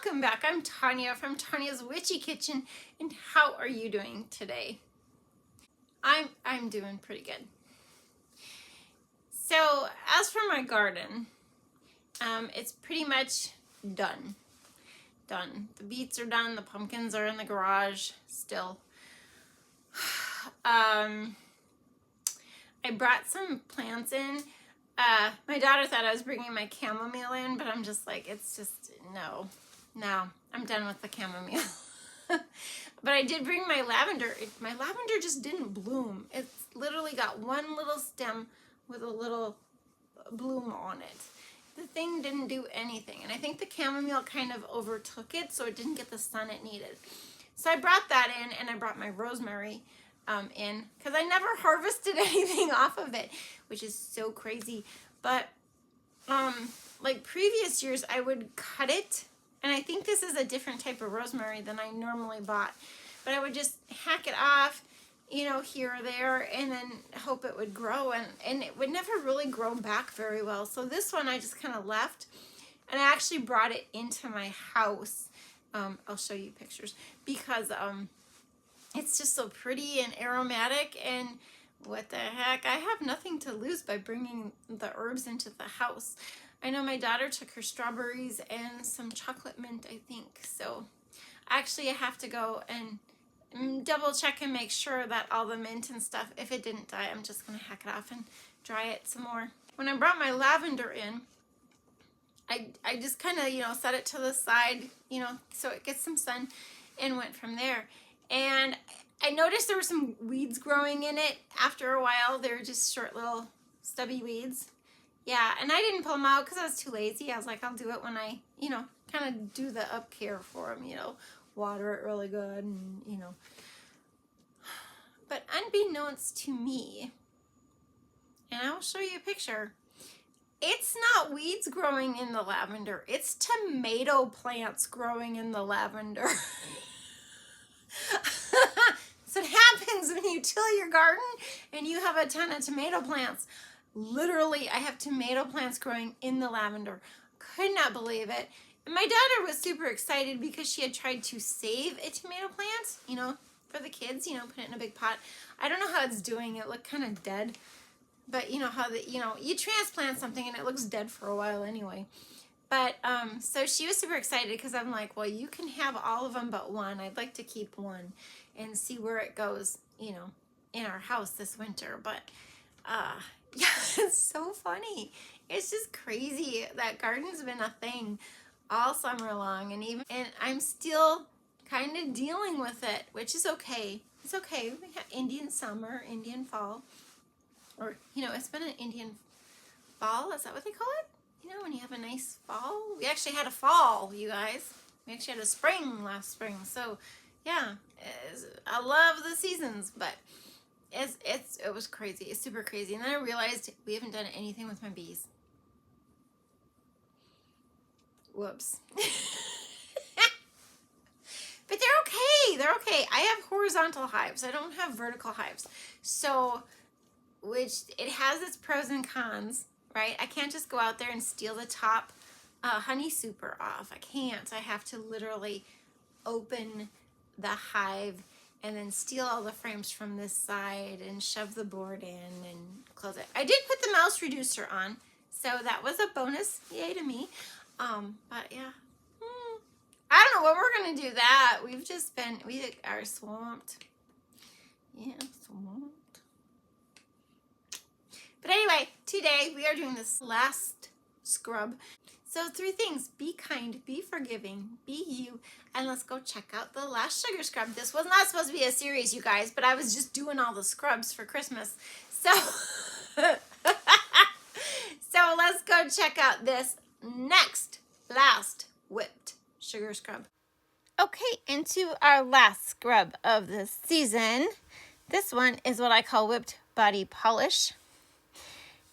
welcome back. I'm Tonya from Tonya's Witchy Kitchen, and how are you doing today? I'm doing pretty good. So as for my garden, it's pretty much done. The beets are done. The pumpkins are in the garage still. I brought some plants in. My daughter thought I was bringing my chamomile in, but I'm just like, it's just, no, I'm done with the chamomile. But I did bring my lavender. My lavender just didn't bloom. It's literally got one little stem with a little bloom on it. The thing didn't do anything. And I think the chamomile kind of overtook it, so it didn't get the sun it needed. So I brought that in, and I brought my rosemary in, because I never harvested anything off of it, which is so crazy. But like previous years, I would cut it, and I think this is a different type of rosemary than I normally bought, but I would just hack it off, you know, here or there, and then hope it would grow, and it would never really grow back very well. So this one I just kind of left, and I actually brought it into my house. I'll show you pictures, because it's just so pretty and aromatic, and what the heck, I have nothing to lose by bringing the herbs into the house. I know my daughter took her strawberries and some chocolate mint, I think. So actually I have to go and double check and make sure that all the mint and stuff, if it didn't die, I'm just gonna hack it off and dry it some more. When I brought my lavender in, I just kind of, you know, set it to the side, you know, so it gets some sun, and went from there. And I noticed there were some weeds growing in it after a while. They were just short little stubby weeds. Yeah, and I didn't pull them out because I was too lazy. I was like, I'll do it when I, you know, kind of do the up care for them, you know, water it really good, and, you know. But unbeknownst to me, and I will show you a picture, it's not weeds growing in the lavender. It's tomato plants growing in the lavender. So it happens when you till your garden and you have a ton of tomato plants. Literally, I have tomato plants growing in the lavender. Could not believe it. And my daughter was super excited because she had tried to save a tomato plant, you know, for the kids, you know, put it in a big pot. I don't know how it's doing. It looked kind of dead. But you know how you transplant something and it looks dead for a while anyway. But so she was super excited, because I'm like, well, you can have all of them but one. I'd like to keep one and see where it goes, you know, in our house this winter. But yeah, it's so funny. It's just crazy. That garden's been a thing all summer long, and I'm still kind of dealing with it, which is okay. It's okay. We have Indian summer, Indian fall, or, you know, it's been an Indian fall. Is that what they call it? You know, when you have a nice fall. We actually had a fall, you guys. We actually had a spring last spring. So yeah, I love the seasons, but it was crazy. It's super crazy. And then I realized we haven't done anything with my bees. Whoops. But they're okay. They're okay. I have horizontal hives. I don't have vertical hives. So, which it has its pros and cons, right? I can't just go out there and steal the top honey super off. I can't. I have to literally open the hive and then steal all the frames from this side and shove the board in and close it. I did put the mouse reducer on, so that was a bonus. Yay to me. But yeah. I don't know what we're going to do that. We are swamped. Yeah, swamped. But anyway, today we are doing this last scrub. So 3 things: be kind, be forgiving, be you, and let's go check out the last sugar scrub. This was not supposed to be a series, you guys, but I was just doing all the scrubs for Christmas. So, so let's go check out this last whipped sugar scrub. Okay, into our last scrub of the season. This one is what I call whipped body polish.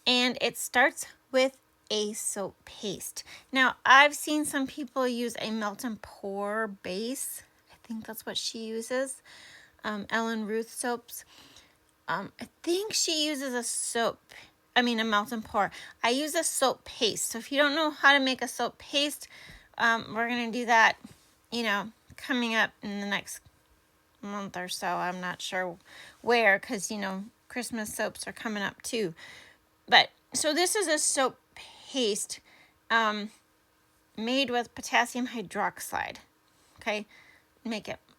And it starts with a soap paste. Now, I've seen some people use a melt and pour base. I think that's what she uses. Ellen Ruth soaps. I think she uses a melt and pour. I use a soap paste. So if you don't know how to make a soap paste, We're going to do that, coming up in the next month or so. I'm not sure where, because, Christmas soaps are coming up too. But, so this is a soap paste made with potassium hydroxide. Okay,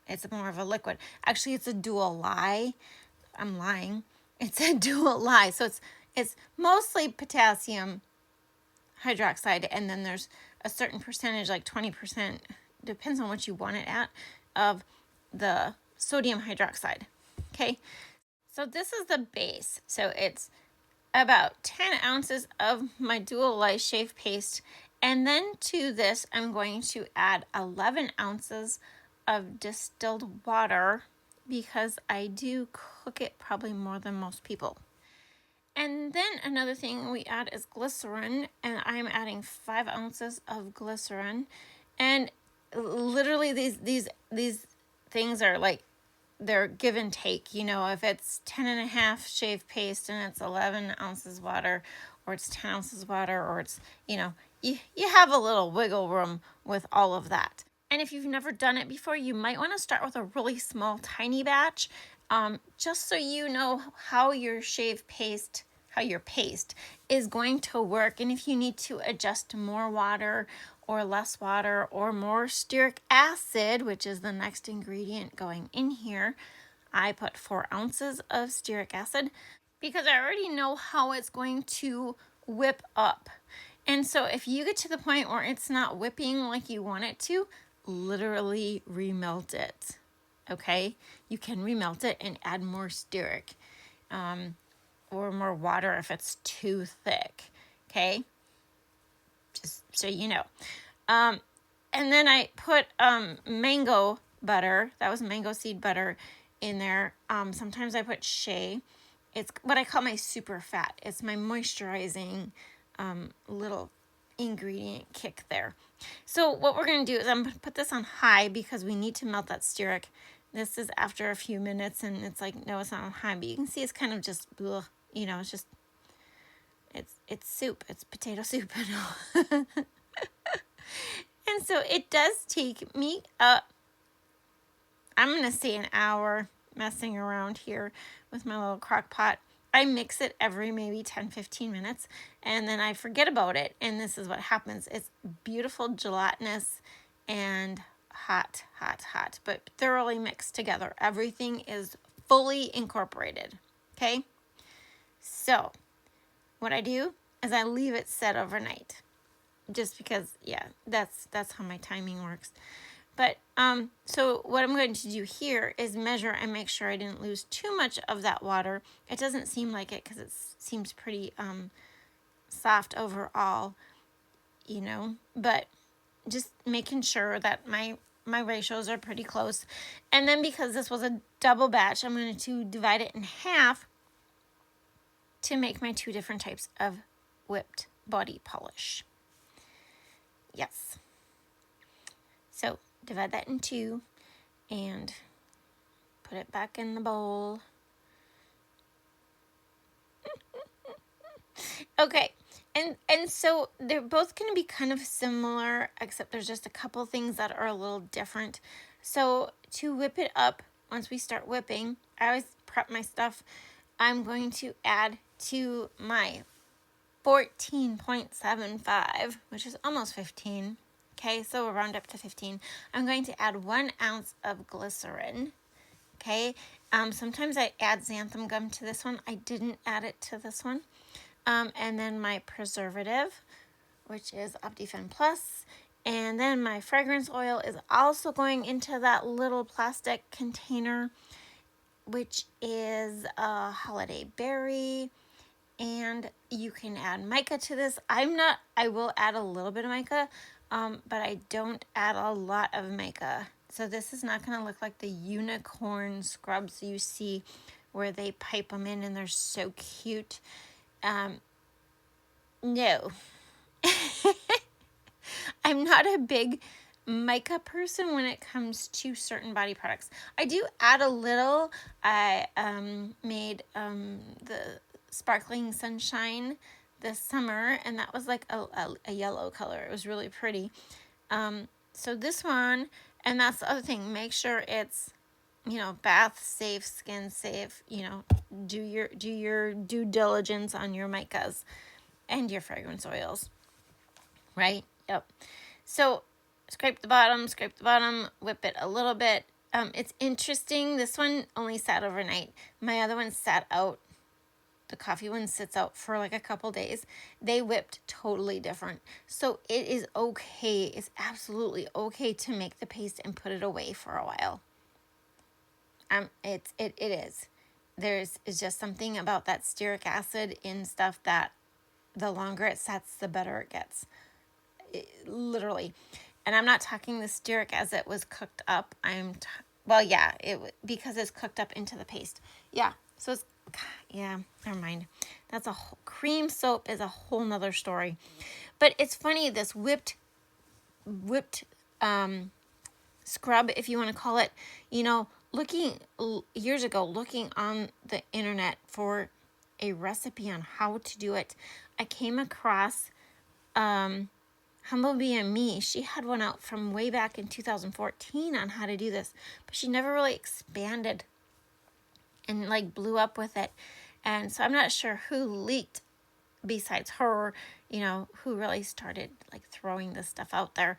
it's more of a liquid. Actually, it's a dual lye. I'm lying. It's a dual lye. So it's mostly potassium hydroxide, and then there's a certain percentage, like 20%, depends on what you want it at, of the sodium hydroxide. Okay, so this is the base. So it's about 10 ounces of my dual lye shave paste, and then to this I'm going to add 11 ounces of distilled water, because I do cook it probably more than most people. And then another thing we add is glycerin, and I'm adding 5 ounces of glycerin. And literally these things are like, they're give and take. If it's 10.5 shave paste and it's 11 ounces water, or it's 10 ounces water, or it's, you have a little wiggle room with all of that. And if you've never done it before, you might want to start with a really small, tiny batch, just so you know how your paste is going to work. And if you need to adjust to more water or less water or more stearic acid, which is the next ingredient going in here, I put 4 ounces of stearic acid, because I already know how it's going to whip up. And so if you get to the point where it's not whipping like you want it to, literally remelt it. Okay, you can remelt it and add more stearic, or more water if it's too thick. Okay, just so you know. And then I put mango butter. That was mango seed butter in there. Sometimes I put shea. It's what I call my super fat. It's my moisturizing little ingredient kick there. So what we're going to do is I'm going to put this on high, because we need to melt that stearic. This is after a few minutes, and it's like, no, it's not on high, but you can see it's kind of just, it's just, it's soup. It's potato soup. And so it does take me I'm going to say an hour messing around here with my little crock pot. I mix it every maybe 10-15 minutes, and then I forget about it, and this is what happens. It's beautiful, gelatinous, and hot, but thoroughly mixed together. Everything is fully incorporated. Okay, so what I do is I leave it set overnight, just because, that's how my timing works. But so what I'm going to do here is measure and make sure I didn't lose too much of that water. It doesn't seem like it, because it seems pretty soft overall, but just making sure that my ratios are pretty close. And then, because this was a double batch, I'm going to divide it in half to make my 2 different types of whipped body polish. Yes. So divide that in 2 and put it back in the bowl. Okay, and so they're both going to be kind of similar, except there's just a couple things that are a little different. So to whip it up, once we start whipping, I always prep my stuff. I'm going to add to my 14.75, which is almost 15. Okay, so we'll round up to 15. I'm going to add 1 ounce of glycerin. Okay, sometimes I add xanthan gum to this one. I didn't add it to this one. And then my preservative, which is Optifin Plus. And then my fragrance oil is also going into that little plastic container, which is a holiday berry. And you can add mica to this. I will add a little bit of mica, but I don't add a lot of mica. So this is not going to look like the unicorn scrubs you see where they pipe them in and they're so cute. No. I'm not a big mica person when it comes to certain body products. I do add a little. I made the Sparkling Sunshine this summer, and that was like a yellow color. It was really pretty. So this one, and that's the other thing, make sure it's, bath safe, skin safe, do your due diligence on your micas and your fragrance oils, right? Yep. So scrape the bottom, whip it a little bit. It's interesting. This one only sat overnight. My other one sat out. The coffee one sits out for like a couple days. They whipped totally different. So it is okay. It's absolutely okay to make the paste and put it away for a while. It is. It's just something about that stearic acid in stuff that the longer it sets, the better it gets. Literally. And I'm not talking the stearic as it was cooked up. Because it's cooked up into the paste. Yeah. So it's, yeah, never mind. That's cream soap is a whole nother story. But it's funny, this whipped scrub, if you want to call it, looking years ago, looking on the internet for a recipe on how to do it, I came across Humblebee and Me. She had one out from way back in 2014 on how to do this, but she never really expanded and like blew up with it. And so I'm not sure who leaked besides her, who really started like throwing this stuff out there.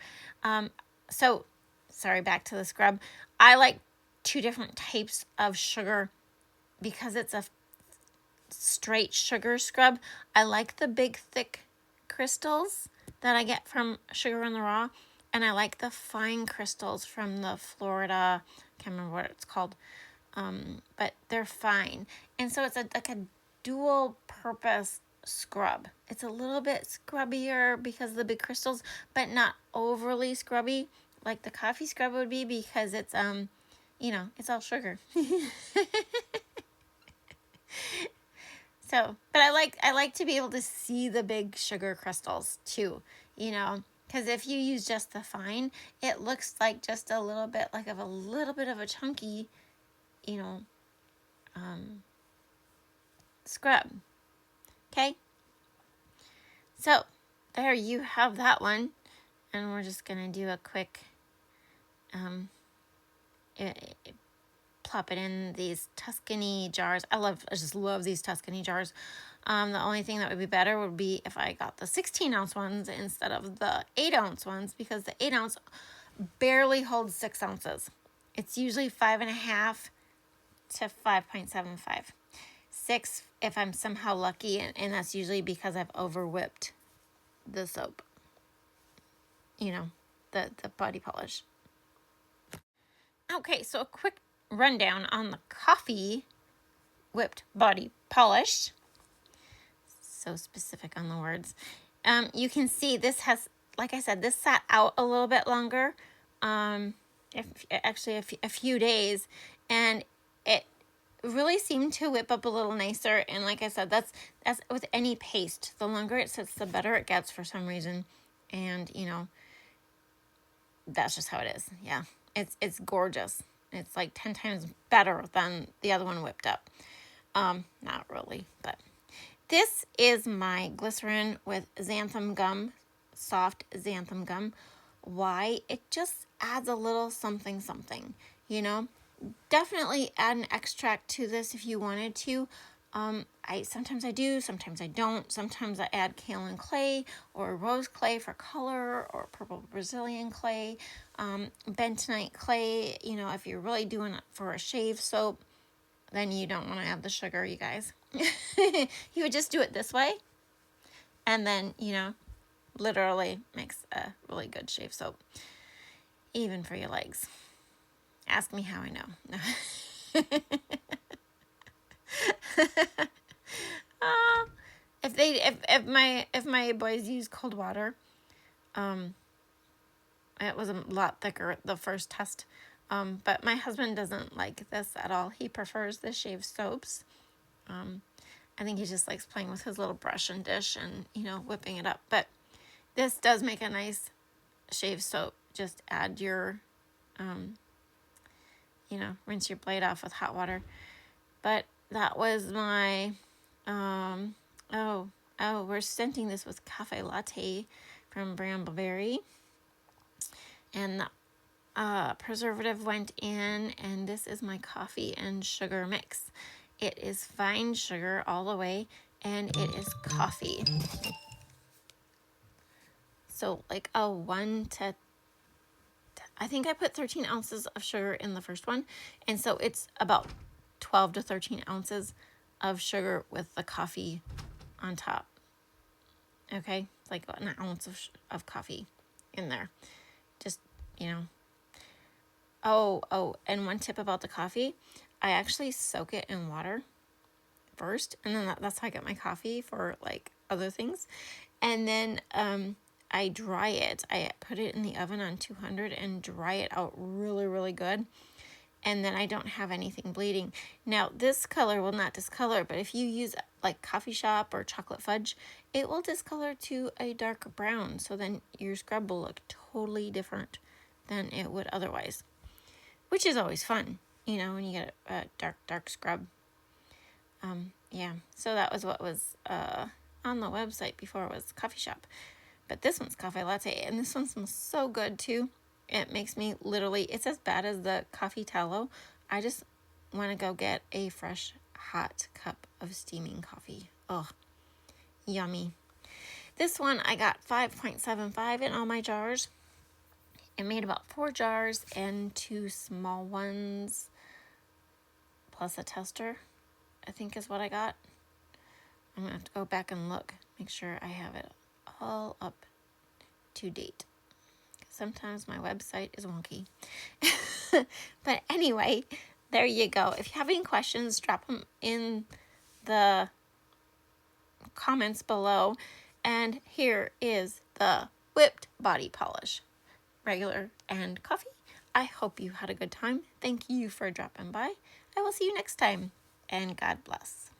So sorry, back to the scrub. I like 2 different types of sugar because it's a straight sugar scrub. I like the big thick crystals that I get from Sugar in the Raw, and I like the fine crystals from the Florida, I can't remember what it's called, but they're fine. And so it's like a dual purpose scrub. It's a little bit scrubbier because of the big crystals, but not overly scrubby like the coffee scrub would be, because it's it's all sugar. So, but I like to be able to see the big sugar crystals too, because if you use just the fine, it looks like just a little bit of a chunky, scrub. Okay. So there you have that one, and we're just gonna do a quick, plop it in these Tuscany jars. I just love these Tuscany jars. The only thing that would be better would be if I got the 16-ounce ones instead of the 8-ounce ones, because the 8-ounce barely holds 6 ounces. It's usually 5.5 to 5.75. 6 if I'm somehow lucky, and that's usually because I've over whipped the soap. The body polish. Okay, so a quick rundown on the coffee whipped body polish. So specific on the words. You can see this has, like I said, this sat out a little bit longer. A few days, and it really seemed to whip up a little nicer. And like I said, that's with any paste. The longer it sits, the better it gets for some reason. And that's just how it is. Yeah, it's gorgeous. It's like 10 times better than the other one whipped up. Not really, but this is my glycerin with xanthan gum, soft xanthan gum. Why? It just adds a little something, Definitely add an extract to this if you wanted to. Sometimes I do, sometimes I don't. Sometimes I add kaolin clay or rose clay for color, or purple Brazilian clay, bentonite clay. If you're really doing it for a shave soap, then you don't want to add the sugar, you guys. You would just do it this way, and then, literally makes a really good shave soap, even for your legs. Ask me how I know. If my boys use cold water, it was a lot thicker the first test. But my husband doesn't like this at all. He prefers the shave soaps. I think he just likes playing with his little brush and dish and, whipping it up. But this does make a nice shave soap. Just add your, rinse your blade off with hot water. But that was my, we're scenting this with Cafe Latte from Brambleberry. And the preservative went in, and this is my coffee and sugar mix. It is fine sugar all the way, and it is coffee. So like a 1 to, I think I put 13 ounces of sugar in the first one, and so it's about 12 to 13 ounces of sugar with the coffee on top. Okay, it's like an ounce of coffee in there. Just, you know. Oh, and one tip about the coffee, I actually soak it in water first, and then that's how I get my coffee for like other things. And then I dry it. I put it in the oven on 200 and dry it out really, really good. And then I don't have anything bleeding. Now, this color will not discolor, but if you use like coffee shop or chocolate fudge, it will discolor to a dark brown. So then your scrub will look totally different than it would otherwise, which is always fun, you know, when you get a dark scrub. Yeah, so that was what was on the website before it was coffee shop. But this one's coffee latte, and this one smells so good too. It makes me literally, it's as bad as the coffee tallow. I just want to go get a fresh, hot cup of steaming coffee. Oh, yummy. This one I got 5.75 in all my jars. It made about 4 jars and 2 small ones, plus a tester, I think is what I got. I'm going to have to go back and look, make sure I have it all up to date. Sometimes my website is wonky. But anyway, there you go. If you have any questions, drop them in the comments below. And here is the whipped body polish, regular and coffee. I hope you had a good time. Thank you for dropping by. I will see you next time, and God bless.